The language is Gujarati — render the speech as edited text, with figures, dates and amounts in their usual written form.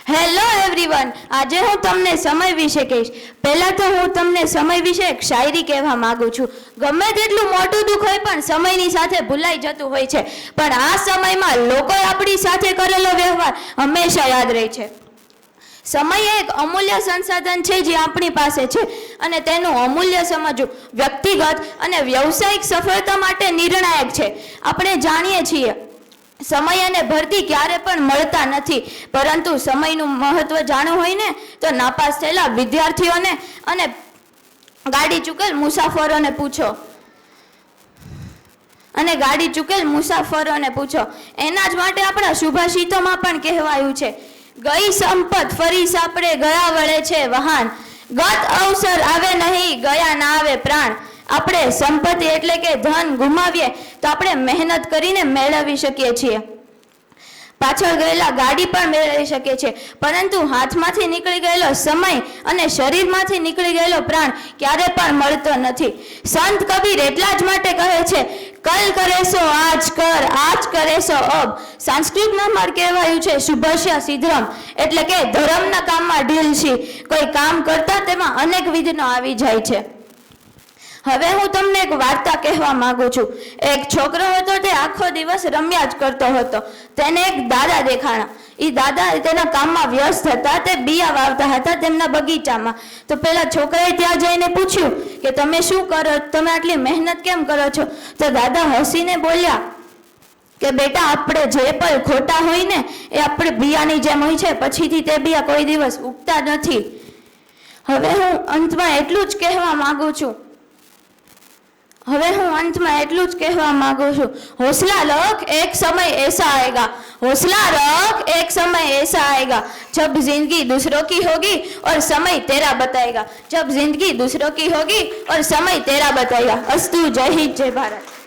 હેલો એવરીવન, આજે હું તમને સમય વિશે કહીશ. પહેલા તો હું તમને સમય વિશે એક શાયરી કહેવા માંગુ છું. ગમે તેટલું મોટું દુઃખ હોય પણ સમયની સાથે ભૂલાઈ જતું હોય છે, પણ આ સમયમાં લોકોએ આપણી સાથે કરેલો વ્યવહાર હંમેશા યાદ રહે છે. સમય એક અમૂલ્ય સંસાધન છે જે આપણી પાસે છે, અને તેનું અમૂલ્ય સમજવું વ્યક્તિગત અને વ્યવસાયિક સફળતા માટે નિર્ણાયક છે. આપણે જાણીએ છીએ સમય અને ભરતી ક્યારે પણ મળતા નથી, પરંતુ સમયનું મહત્વ જાણવું હોય ને તો નાપાસ થયેલા વિદ્યાર્થીઓને અને ગાડી ચૂકેલ મુસાફરોને પૂછો. એના જ માટે આપણા સુભાષિતોમાં પણ કહેવાયું છે, ગઈ સંપત ફરી સાપડે, ગયા વળે છે વહાન, ગત અવસર આવે નહીં, ગયા ના આવે પ્રાણ. આપણે સંપત્તિ એટલે કે ધન ગુમાવીએ તો આપણે મહેનત કરીને મેળવી શકીએ છીએ, પાછળ ગયેલા ગાડી પણ મેળવી શકીએ છીએ, પરંતુ હાથમાંથી નીકળી ગયેલો સમય અને શરીરમાંથી નીકળી ગયેલો પ્રાણ ક્યારે પણ મળતો નથી. સંત કબીર એટલા જ માટે કહે છે, કલ કરે સો આજ કર, આજ કરે સો અબ. સંસ્કૃતમાં પણ કહેવાયું છે શુભસ્ય સિદ્ધમ, એટલે કે ધર્મના કામમાં ઢીલ છે. કોઈ કામ કરતા તેમાં અનેક વિઘ્નો આવી જાય છે. હવે હું તમને એક વાર્તા કહેવા માંગુ છું. એક છોકરો હતો, તે આખો દિવસ રમ્યા જ કરતો હતો. તેને એક દાદા દેખાણા. એ દાદા તેના કામમાં વ્યસ્ત હતા, તે બિયા વાવતા હતા તેમના બગીચામાં. તો પેલા છોકરાએ ત્યાં જઈને પૂછ્યું કે તમે શું કરો, તમે આટલી મહેનત કેમ કરો છો? તો દાદા હસીને બોલ્યા કે બેટા, આપણે જે પણ ખોટા હોય ને એ આપણે બિયાની જેમ હોય છે, પછીથી તે બિયા કોઈ દિવસ ઉગતા નથી. હવે હું અંતમાં એટલું જ કહેવા માંગુ છું हौसला रख, एक समय ऐसा आएगा, हौसला रख, एक समय ऐसा आएगा जब जिंदगी दूसरों की होगी और समय तेरा बताएगा, जब जिंदगी दूसरों की होगी और समय तेरा बताएगा. अस्तु. जय हिंद, जय भारत.